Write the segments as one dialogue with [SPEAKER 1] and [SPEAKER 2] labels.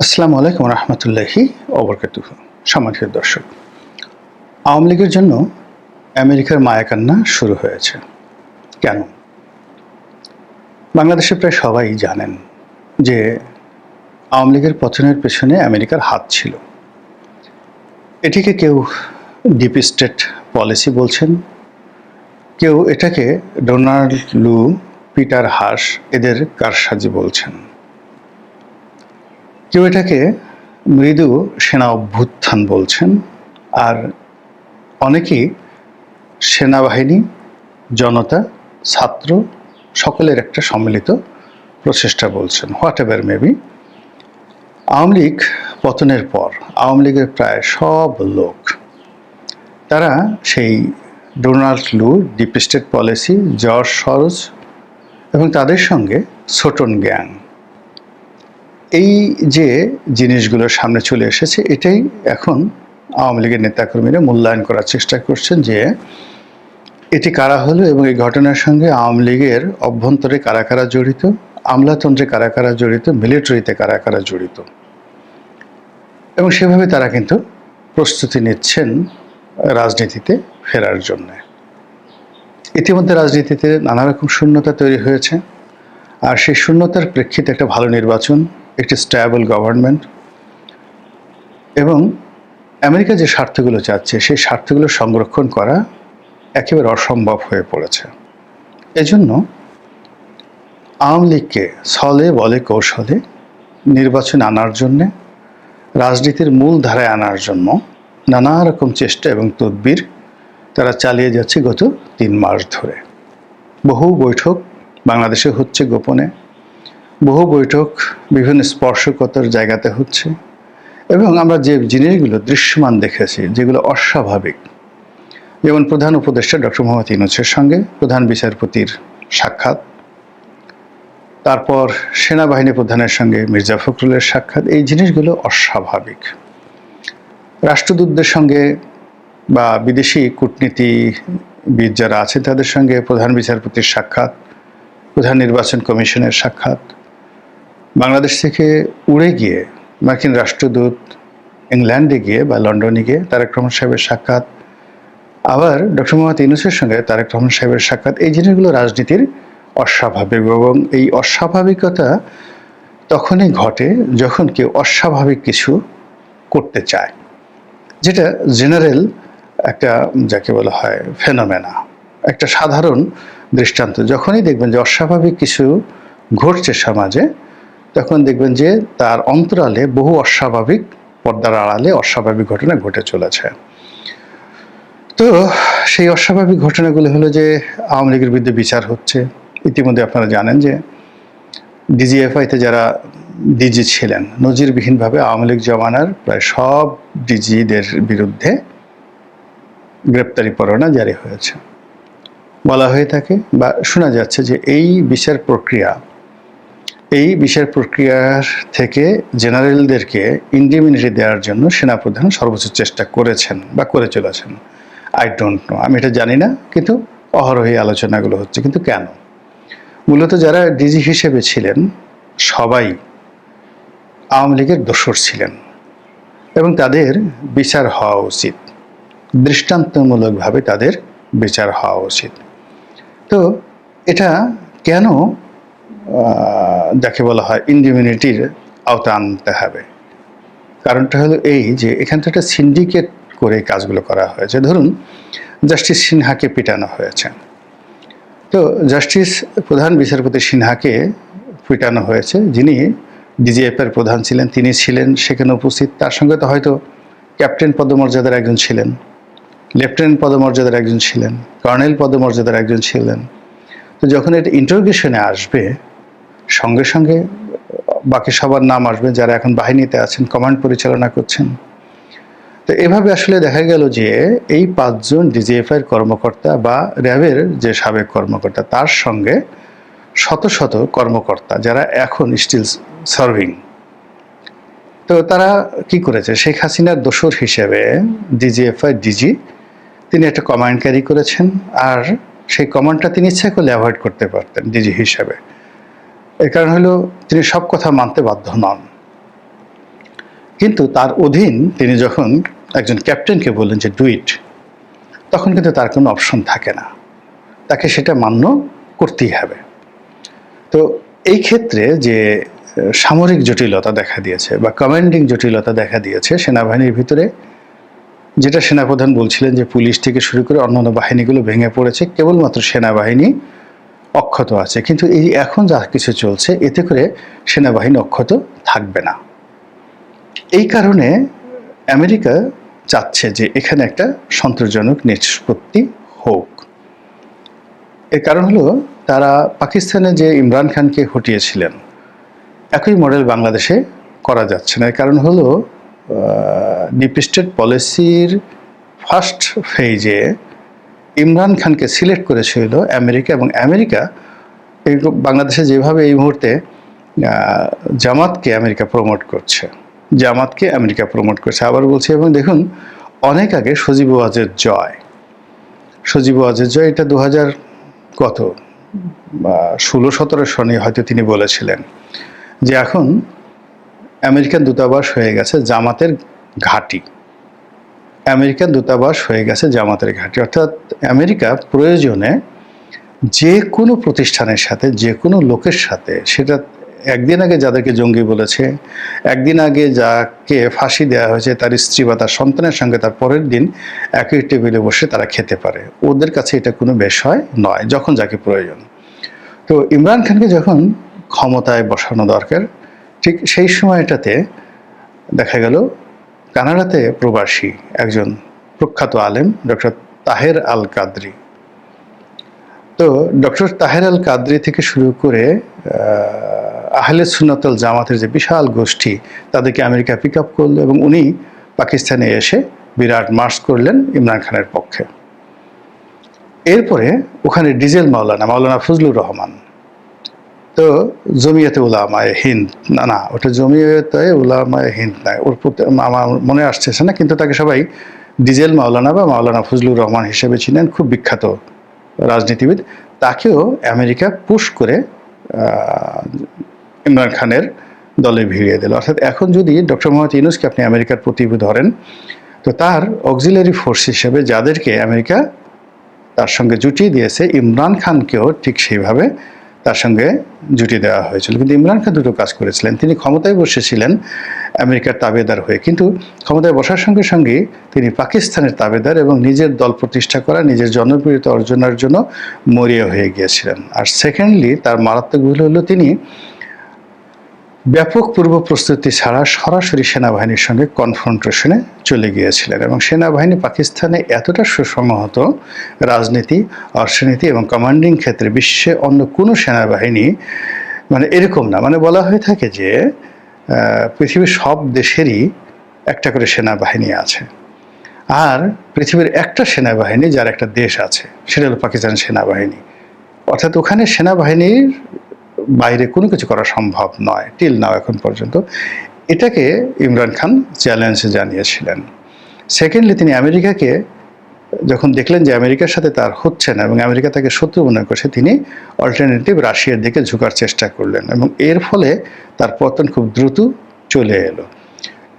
[SPEAKER 1] আসসালামু আলাইকুম রহমতুল্লাহি ওবরকাতুহু। সম্মানিত দর্শক, আওয়ামী লীগের জন্য আমেরিকার মায়াকান্না শুরু হয়েছে। কেন? বাংলাদেশে প্রায় সবাই জানেন যে আওয়ামী লীগের পতনের পেছনে আমেরিকার হাত ছিল। এটিকে কেউ ডিপ স্টেট পলিসি বলছেন, কেউ এটাকে ডোনাল্ড লু, পিটার হাস এদের কারসাজি বলছেন, কেউ এটাকে মৃদু সেনা অভ্যুত্থান বলছেন, আর অনেকেই সেনাবাহিনী, জনতা, ছাত্র সকলের একটা সম্মিলিত প্রচেষ্টা বলছেন। What ever maybe, Awami League পতনের পর আওয়ামী লীগের প্রায় সব লোক, তারা সেই ডোনাল্ড লু, deep state policy, George Saroj এবং তাদের সঙ্গে ছোটন গ্যাং, এই যে জিনিসগুলোর সামনে চলে এসেছে, এটাই এখন আওয়ামী লীগের নেতাকর্মীরা মূল্যায়ন করার চেষ্টা করছেন যে এটি কারা হলো এবং এই ঘটনার সঙ্গে আওয়ামী লীগের অভ্যন্তরে কারা কারা জড়িত, আমলাতন্ত্রে কারা কারা জড়িত, মিলিটারিতে কারা কারা জড়িত, এবং সেভাবে তারা কিন্তু প্রস্তুতি নিচ্ছেন রাজনীতিতে ফেরার জন্য। ইতিমধ্যে রাজনীতিতে নানা রকম শূন্যতা তৈরি হয়েছে, আর সেই শূন্যতার প্রেক্ষিতে একটা ভালো নির্বাচন, একটি স্ট্যাবল গভর্নমেন্ট এবং আমেরিকা যে স্বার্থগুলো চাচ্ছে সেই স্বার্থগুলো সংরক্ষণ করা একেবারে অসম্ভব হয়ে পড়েছে। এজন্য আওয়ামী লীগকে ছলে বলে কৌশলে নির্বাচন আনার জন্যে, রাজনীতির মূল ধারায় আনার জন্য নানা রকম চেষ্টা এবং তদবির তারা চালিয়ে যাচ্ছে গত 3 মাস ধরে। বহু বৈঠক বাংলাদেশে হচ্ছে গোপনে, বহু বৈঠক বিভিন্ন স্পর্শকতার জায়গাতে হচ্ছে, এবং আমরা যে জিনিসগুলো দৃশ্যমান দেখেছি, যেগুলো অস্বাভাবিক, যেমন প্রধান উপদেষ্টা ডক্টর মোহাম্মদ ইউনূসের সঙ্গে প্রধান বিচারপতির সাক্ষাৎ, তারপর সেনাবাহিনী প্রধানের সঙ্গে মির্জা ফখরুলের সাক্ষাৎ, এই জিনিসগুলো অস্বাভাবিক। রাষ্ট্রদূতদের সঙ্গে বা বিদেশি কূটনীতিবিদ যারা আছে তাদের সঙ্গে প্রধান বিচারপতির সাক্ষাৎ, প্রধান নির্বাচন কমিশনের সাক্ষাৎ, বাংলাদেশ থেকে উড়ে গিয়ে মার্কিন রাষ্ট্রদূত ইংল্যান্ডে গিয়ে বা লন্ডনে গিয়ে তারেক রহমান সাহেবের সাক্ষাৎ, আবার ডক্টর মোহাম্মদ ইউনূসের সঙ্গে তারেক রহমান সাহেবের সাক্ষাৎ, এই জিনিসগুলো রাজনীতির অস্বাভাবিক, এবং এই অস্বাভাবিকতা তখনই ঘটে যখন কেউ অস্বাভাবিক কিছু করতে চায়, যেটা জেনারেল একটা, যাকে বলা হয় ফেনোমেনা, একটা সাধারণ দৃষ্টান্ত। যখনই দেখবেন যে অস্বাভাবিক কিছু ঘটছে সমাজে, তখন দেখবেন যে তার অন্তরালে বহু অস্বাভাবিক, পর্দার আড়ালে অস্বাভাবিক ঘটনা ঘটে চলেছে। তো সেই অস্বাভাবিক ঘটনাগুলো হলো যে আওয়ামী লীগের বিরুদ্ধে বিচার হচ্ছে। ইতিমধ্যে আপনারা জানেন যে ডিজিএফআইতে যারা ডিজি ছিলেন, নজিরবিহীনভাবে আওয়ামী লীগ জমানার প্রায় সব ডিজিদের বিরুদ্ধে গ্রেপ্তারি পরোয়ানা জারি হয়েছে। বলা হয়ে থাকে বা শোনা যাচ্ছে যে এই বিচার প্রক্রিয়ার থেকে জেনারেলদেরকে ইন্ডিমিনিটি দেওয়ার জন্য সেনাপ্রধান সর্বোচ্চ চেষ্টা করেছেন বা করে চলেছেন। আই ডোন্ট নো, আমি এটা জানি না, কিন্তু অহরহই আলোচনাগুলো হচ্ছে। কিন্তু কেন? মূলত যারা ডিজি হিসেবে ছিলেন সবাই আওয়ামী লীগের দোসর ছিলেন এবং তাদের বিচার হওয়া উচিত, দৃষ্টান্তমূলকভাবে তাদের বিচার হওয়া উচিত। তো এটা কেন যাকে বলা হয় ইন্ডিমিনিটির আওতা আনতে হবে? কারণটা হলো এই যে এখান থেকে একটা সিন্ডিকেট করে কাজগুলো করা হয়েছে। ধরুন জাস্টিস সিনহাকে পিটানো হয়েছে, তো জাস্টিস প্রধান বিচারপতি সিনহাকে পিটানো হয়েছে, যিনি ডিজিএফের প্রধান ছিলেন, তিনি ছিলেন সেখানে উপস্থিত। তার সঙ্গে তো হয়তো ক্যাপ্টেন পদমর্যাদার একজন ছিলেন, লেফটেন্যান্ট পদমর্যাদার একজন ছিলেন, কর্নেল পদমর্যাদার একজন ছিলেন। তো যখন এটা ইন্টারোগেশনে আসবে, সঙ্গে সঙ্গে বাকি সবার নাম আসবে যারা এখন বাহিনীতে আছেন, কমান্ড পরিচালনা করছেন। তো এভাবে আসলে দেখা গেল যে এই 5 জন ডিজিএফআই কর্মকর্তা বা র্যাবের যে সাবেক কর্মকর্তা, তার সঙ্গে শত শত কর্মকর্তা যারা এখন স্টিল সার্ভিং। তো তারা কি করেছে? শেখ হাসিনার দোসর হিসেবে ডিজিএফআই ডিজি তিনি একটা কমান্ড ক্যারি করেছেন, আর সেই কমান্ডটা তিনি ইচ্ছা করলে অ্যাভয়েড করতে পারতেন ডিজি হিসেবে। এর কারণ হলো তিনি সব কথা মানতে বাধ্য নন। কিন্তু তার অধীন তিনি যখন একজন ক্যাপ্টেনকে বললেন যে ডু ইট, তখন কিন্তু তার কোনো অপশন থাকে না, তাকে সেটা মান্য করতেই হবে। তো এই ক্ষেত্রে যে সামরিক জটিলতা দেখা দিয়েছে বা কমান্ডিং জটিলতা দেখা দিয়েছে সেনাবাহিনীর ভিতরে, যেটা সেনাপ্রধান বলছিলেন যে পুলিশ থেকে শুরু করে অন্যান্য বাহিনীগুলো ভেঙে পড়েছে, কেবলমাত্র সেনাবাহিনী অক্ষত আছে। কিন্তু এই এখন যা কিছু চলছে এতে করে সেনাবাহিনী অক্ষত থাকবে না। এই কারণে আমেরিকা চাচ্ছে যে এখানে একটা সন্তোষজনক নিষ্পত্তি হোক। এর কারণ হলো তারা পাকিস্তানে যে ইমরান খানকে হটিয়েছিলেন একই মডেল বাংলাদেশে করা যাচ্ছে না। এর কারণ হলো ডিপ স্টেট পলিসির ফার্স্ট ফেজে ইমরান খানকে সিলেক্ট করেছিল আমেরিকা, এবং আমেরিকা এই বাংলাদেশে যেভাবে এই মুহূর্তে জামাতকে আমেরিকা প্রমোট করছে, জামাতকে আমেরিকা প্রমোট করছে, আবার বলছে। এবং দেখুন, অনেক আগে সজীব ওয়াজের জয়, সজীব ওয়াজের জয়, এটা 2000 কত 16-17 সনে হয়তো তিনি বলেছিলেন যে এখন আমেরিকান দূতাবাস হয়ে গেছে জামাতের ঘাঁটি, আমেরিকান দূতাবাস হয়ে গেছে জামাতের ঘাঁটি। অর্থাৎ আমেরিকা প্রয়োজনে যে কোনো প্রতিষ্ঠানের সাথে, যে কোনো লোকের সাথে, সেটা একদিন আগে যাদেরকে জঙ্গি বলেছে, একদিন আগে যাকে ফাঁসি দেওয়া হয়েছে তার স্ত্রী বা তার সন্তানের সঙ্গে তার পরের দিন একই টেবিলে বসে তারা খেতে পারে, ওদের কাছে এটা কোনো বিষয় নয়, যখন যাকে প্রয়োজন। তো ইমরান খানকে যখন ক্ষমতায় বসানো দরকার, ঠিক সেই সময়টাতে দেখা গেল কানাডাতে প্রবাসী একজন প্রখ্যাত আলেম ডক্টর তাহের আল কাদরি, তো ডক্টর তাহের আল কাদরি থেকে শুরু করে আহলে সুন্নাত ওয়াল জামাতের যে বিশাল গোষ্ঠী, তাদেরকে আমেরিকা পিক আপ করলো এবং উনি পাকিস্তানে এসে বিরাট মার্চ করলেন ইমরান খানের পক্ষে। এরপরে ওখানে ডিজেল মাওলানা ফজলুর রহমান, তো জমিয়তে উলামায়ে হিন্দ, না ওটা জমিয়তে উলামায়ে হিন্দ না, ওর আমার মনে আসছে না, কিন্তু তাকে সবাই ডিজেল মাওলানা বা মাওলানা ফজলুর রহমান হিসেবে ছিলেন, খুব বিখ্যাত রাজনীতিবিদ। তাকেও আমেরিকা পুশ করে ইমরান খানের দলে ভিড়িয়ে দিল। অর্থাৎ এখন যদি ডক্টর মোহাম্মদ ইউনূসকে আপনি আমেরিকার প্রতিনিধি ধরেন, তো তার অক্সিলারি ফোর্স হিসেবে যাদেরকে আমেরিকা তার সঙ্গে জুটিয়ে দিয়েছে, ইমরান খানকেও ঠিক সেইভাবে তার সঙ্গে জুটিয়ে দেওয়া হয়েছিল। কিন্তু ইমরান খান দুটো কাজ করেছিলেন, তিনি ক্ষমতায় বসেছিলেন আমেরিকার তাবেদার হয়ে, কিন্তু ক্ষমতায় বসার সঙ্গে সঙ্গে তিনি পাকিস্তানের তাবেদার এবং নিজের দল প্রতিষ্ঠা করা, নিজের জনপ্রিয়তা অর্জনের জন্য মরিয়া হয়ে গিয়েছিলেন। আর সেকেন্ডলি তার মারাত্মক ভুল হলো তিনি ব্যাপক পূর্ব প্রস্তুতি ছাড়া সরাসরি সেনাবাহিনীর সঙ্গে কনফ্রন্টেশনে চলে গিয়েছিলেন, এবং সেনাবাহিনী পাকিস্তানে এতটা সুসংহত রাজনীতি, অর্থনীতি এবং কমান্ডিং ক্ষেত্রে বিশ্বে অন্য কোনো সেনাবাহিনী মানে এরকম না। মানে বলা হয়ে থাকে যে পৃথিবীর সব দেশেরই একটা করে সেনাবাহিনী আছে, আর পৃথিবীর একটা সেনাবাহিনী যার একটা দেশ আছে, সেটা হলো পাকিস্তান সেনাবাহিনী। অর্থাৎ ওখানে সেনাবাহিনীর বাইরে কোনো কিছু করা সম্ভব নয় টিল নাও, এখন পর্যন্ত। এটাকে ইমরান খান চ্যালেঞ্জ জানিয়েছিলেন। সেকেন্ডলি তিনি আমেরিকাকে যখন দেখলেন যে আমেরিকার সাথে তার হচ্ছে না এবং আমেরিকা তাকে শত্রু মনে করছে, তিনি অল্টারনেটিভ রাশিয়ার দিকে ঝুঁকার চেষ্টা করলেন, এবং এর ফলে তার পতন খুব দ্রুত চলে এলো।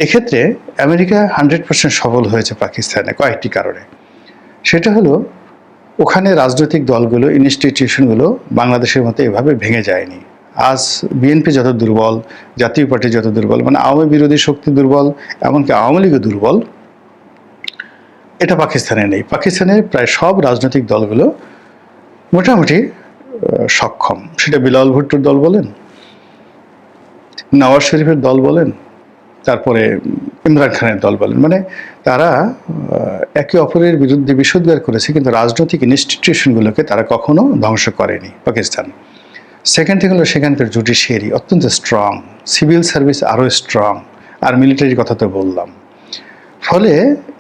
[SPEAKER 1] এক্ষেত্রে আমেরিকা 100% সফল হয়েছে পাকিস্তানে কয়েকটি কারণে। সেটা হলো ওখানে রাজনৈতিক দলগুলো, ইনস্টিটিউশনগুলো বাংলাদেশের মতো এভাবে ভেঙে যায়নি। আজ বিএনপি যত দুর্বল, জাতীয় পার্টি যত দুর্বল, মানে আওয়ামী বিরোধী শক্তি দুর্বল, এমনকি আওয়ামী লীগও দুর্বল, এটা পাকিস্তানে নেই। পাকিস্তানের প্রায় সব রাজনৈতিক দলগুলো মোটামুটি সক্ষম। সেটা বিলাল ভুট্টোর দল বলেন, নওয়াজ শরীফের দল বলেন, তারপরে ইমরান খানের দল বলেন, মানে তারা একে অপরের বিরুদ্ধে বিষোদ্গার করেছে, কিন্তু রাজনৈতিক ইনস্টিটিউশনগুলোকে তারা কখনো ধ্বংস করেনি পাকিস্তান। সেকেন্ড থিং হলো সেখানকার জুডিশিয়ারি অত্যন্ত স্ট্রং, সিভিল সার্ভিস আরও স্ট্রং, আর মিলিটারির কথা তো বললাম। ফলে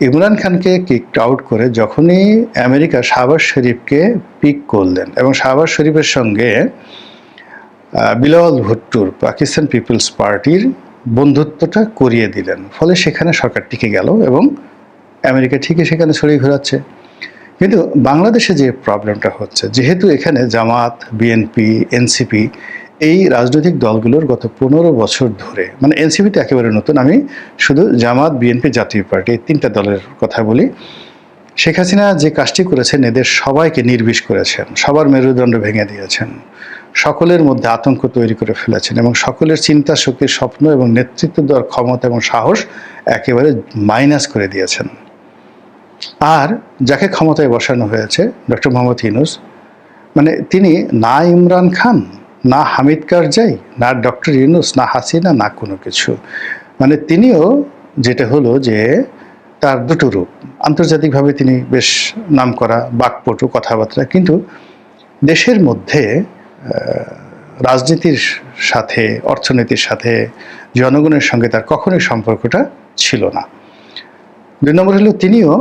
[SPEAKER 1] ইমরান খানকে কিক আউট করে যখনই আমেরিকা শাহবাজ শরীফকে পিক করলেন এবং শাহবাজ শরীফের সঙ্গে বিলাল ভুট্টোর পাকিস্তান পিপলস পার্টির বন্ধুত্বটা করিয়ে দিলেন, ফলে সেখানে সরকার টিকে গেল এবং আমেরিকা ঠিকই সেখানে ছড়িয়ে ঘোরাচ্ছে। কিন্তু বাংলাদেশে যে প্রবলেমটা হচ্ছে, যেহেতু এখানে জামাত, বিএনপি, এনসিপি এই রাজনৈতিক দলগুলোর গত 15 বছর ধরে, মানে এনসিপিতে একেবারে নতুন, আমি শুধু জামাত, বিএনপি, জাতীয় পার্টি এই 3টা দলের কথা বলি। শেখ হাসিনা যে কাজটি করেছেন, এদের সবাইকে নির্বিষ করেছেন, সবার মেরুদণ্ড ভেঙে দিয়েছেন, সকলের মধ্যে আতঙ্ক তৈরি করে ফেলেছেন এবং সকলের চিন্তা শক্তির, স্বপ্ন এবং নেতৃত্ব দেওয়ার ক্ষমতা এবং সাহস একেবারে মাইনাস করে দিয়েছেন। আর যাকে ক্ষমতায় বসানো হয়েছে, ডক্টর মোহাম্মদ ইউনূস, মানে তিনি না ইমরান খান, না হামিদ কারজাই, না ডক্টর ইউনূস, না হাসিনা, না কোনো কিছু। মানে তিনিও যেটা হলো যে তার দুটো রূপ। আন্তর্জাতিকভাবে তিনি বেশ নামকরা বাকপটু, কথাবার্তা, কিন্তু দেশের মধ্যে রাজনীতির সাথে, অর্থনীতির সাথে, জনগণের সঙ্গে তার কখনোই সম্পর্কটা ছিল না। 2 নম্বর হলো তিনিও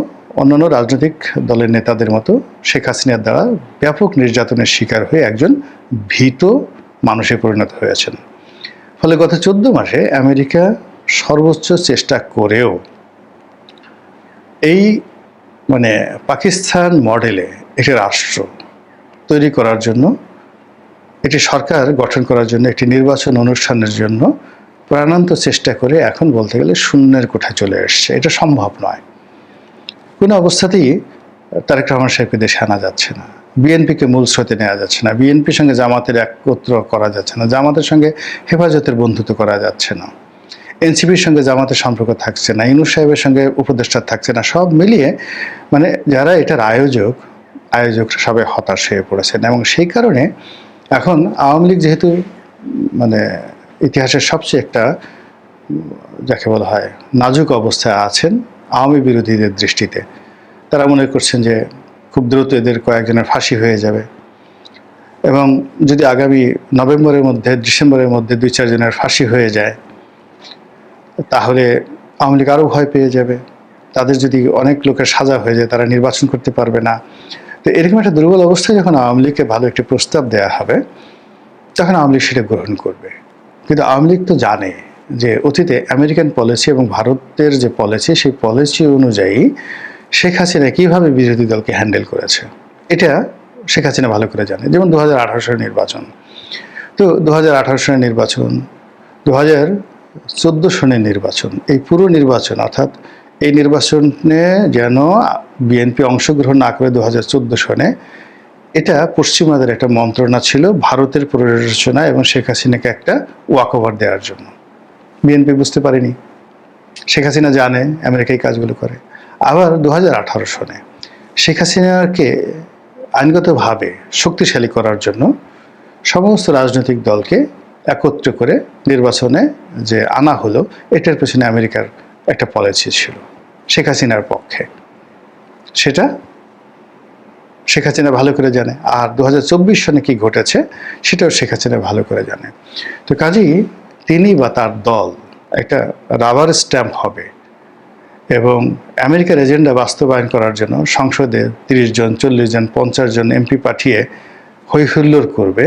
[SPEAKER 1] অন্যান্য রাজনৈতিক দলের নেতাদের মতো শেখ হাসিনার দ্বারা ব্যাপক নির্যাতনের শিকার হয়ে একজন ভীত মানুষে পরিণত হয়েছেন। ফলে গত 14 মাসে আমেরিকা সর্বোচ্চ চেষ্টা করেও এই মানে পাকিস্তান মডেলে একটি রাষ্ট্র তৈরি করার জন্য, একটি সরকার গঠন করার জন্য, একটি নির্বাচন অনুষ্ঠানের জন্য প্রাণান্ত চেষ্টা করে এখন বলতে গেলে শূন্যের কোঠায় চলে এসছে। এটা সম্ভব নয়। কোনো অবস্থাতেই তারেক রহমান সাহেবকে দেশে আনা যাচ্ছে না, বিএনপিকে মূল স্রোতে নেওয়া যাচ্ছে না, বিএনপির সঙ্গে জামাতের একত্র করা যাচ্ছে না, জামাতের সঙ্গে হেফাজতের বন্ধুত্ব করা যাচ্ছে না, এনসিপির সঙ্গে জামাতের সম্পর্ক থাকছে না, ইউনূস সাহেবের সঙ্গে উপদেষ্টা থাকছে না। সব মিলিয়ে মানে যারা এটার আয়োজকরা সবাই হতাশ হয়ে পড়েছেন এবং সেই কারণে এখন আওয়ামী লীগ যেহেতু মানে ইতিহাসের সবচেয়ে একটা যাকে বলা হয় নাজুক অবস্থায় আছেন আওয়ামী বিরোধীদের দৃষ্টিতে, তারা মনে করছেন যে খুব দ্রুত এদের কয়েকজনের ফাঁসি হয়ে যাবে এবং যদি আগামী নভেম্বরের মধ্যে, ডিসেম্বরের মধ্যে 2-4 জনের ফাঁসি হয়ে যায় তাহলে আওয়ামী লীগ আরও ভয় পেয়ে যাবে। তাদের যদি অনেক লোকের সাজা হয়ে যায় তারা নির্বাচন করতে পারবে না। তো এরকম একটা দুর্বল অবস্থায় যখন আওয়ামী লীগকে ভালো একটি প্রস্তাব দেওয়া হবে তখন আওয়ামী লীগ সেটা গ্রহণ করবে। কিন্তু আওয়ামী লীগ তো জানে যে অতীতে আমেরিকান পলিসি এবং ভারতের যে পলিসি, সেই পলিসি অনুযায়ী শেখ হাসিনা কীভাবে বিরোধী দলকে হ্যান্ডেল করেছে এটা শেখ হাসিনা ভালো করে জানে। যেমন 2018 সালের নির্বাচন, তো 2018 সালের নির্বাচন, 2014 সনের নির্বাচন, এই পুরো নির্বাচন, অর্থাৎ এই নির্বাচনে যেন বিএনপি অংশগ্রহণ না করে 2014 সনে, এটা পশ্চিমাদের একটা মন্ত্রণা ছিল ভারতের প্ররোচনা এবং শেখ হাসিনাকে একটা ওয়াকওভার দেওয়ার জন্য। বিএনপি বুঝতে পারেনি, শেখ হাসিনা জানে আমেরিকা এই কাজগুলো করে। আবার 2018 সনে শেখ হাসিনাকে আইনগতভাবে শক্তিশালী করার জন্য সমস্ত রাজনৈতিক দলকে একত্র করে নির্বাচনে যে আনা হলো, এটার পেছনে আমেরিকার একটা পলিসি ছিল শেখ হাসিনার পক্ষে। সেটা শেখ হাসিনা ভালো করে জানে। আর 2024 সনে কি ঘটেছে সেটাও শেখ হাসিনা ভালো করে জানে। তো কাজেই তিনি বা তার দল একটা রাবার স্ট্যাম্প হবে এবং আমেরিকার এজেন্ডা বাস্তবায়ন করার জন্য সংসদে 30 জন, 40 জন, 50 জন এমপি পাঠিয়ে হৈহুল্লোড় করবে।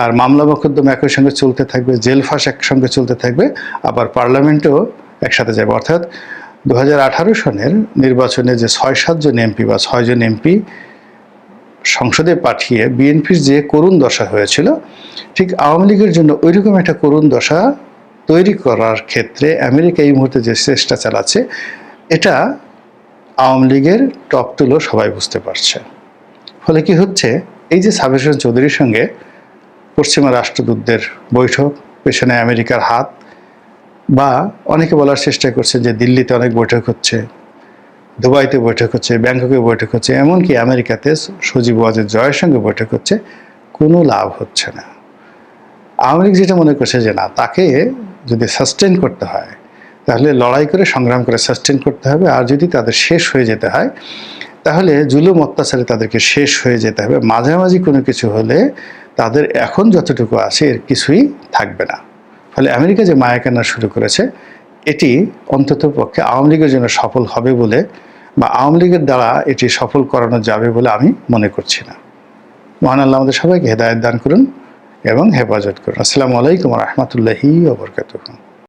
[SPEAKER 1] আর মামলা মোকদ্দমা একই সঙ্গে চলতে থাকবে, জেল ফাঁস একসঙ্গে চলতে থাকবে, আবার পার্লামেন্টেও একসাথে যাবে। অর্থাৎ 2018 সনের নির্বাচনে যে 6-7 জন এমপি বা 6 জন এমপি সংসদে পাঠিয়ে বিএনপির যে করুণ দশা হয়েছিল, ঠিক আওয়ামী লীগের জন্য ওইরকম একটা করুণ দশা তৈরি করার ক্ষেত্রে আমেরিকা এই মুহূর্তে যে চেষ্টা চালাচ্ছে, এটা আওয়ামী লীগের টপ তুলো সবাই বুঝতে পারছে। ফলে কি হচ্ছে, এই যে সাবির হোসেন চৌধুরীর সঙ্গে পশ্চিমা রাষ্ট্রদূতদের বৈঠক, পেছনে আমেরিকার হাত, বা অনেকে বলার চেষ্টা করছে যে দিল্লিতে অনেক বৈঠক হচ্ছে, দুবাইতে বৈঠক হচ্ছে, ব্যাংককে বৈঠক হচ্ছে, এমনকি আমেরিকাতে সজীব ওয়াজেদ জয়ের সঙ্গে বৈঠক হচ্ছে, কোনো লাভ হচ্ছে না। আওয়ামী লীগ যেটা মনে করছে যে না, তাকে যদি সাস্টেন করতে হয় তাহলে লড়াই করে, সংগ্রাম করে সাস্টেন করতে হবে, আর যদি তাদের শেষ হয়ে যেতে হয় তাহলে জুলুম অত্যাচারে তাদেরকে শেষ হয়ে যেতে হবে। মাঝামাঝি কোনো কিছু হলে তাদের এখন যতটুকু আছে এর কিছুই থাকবে না। ফলে আমেরিকা যে মায়াকান্না শুরু করেছে, এটি অন্তত পক্ষে আওয়ামী লীগের জন্য সফল হবে বলে, বা আওয়ামী লীগের দ্বারা এটি সফল করানো যাবে বলে আমি মনে করছি না। মহান আল্লাহ আমাদের সবাইকে হেদায়েত দান করুন এবং হেফাজত করুন। আসসালামু আলাইকুম ওয়া রাহমাতুল্লাহি ওয়া বারাকাতুহু।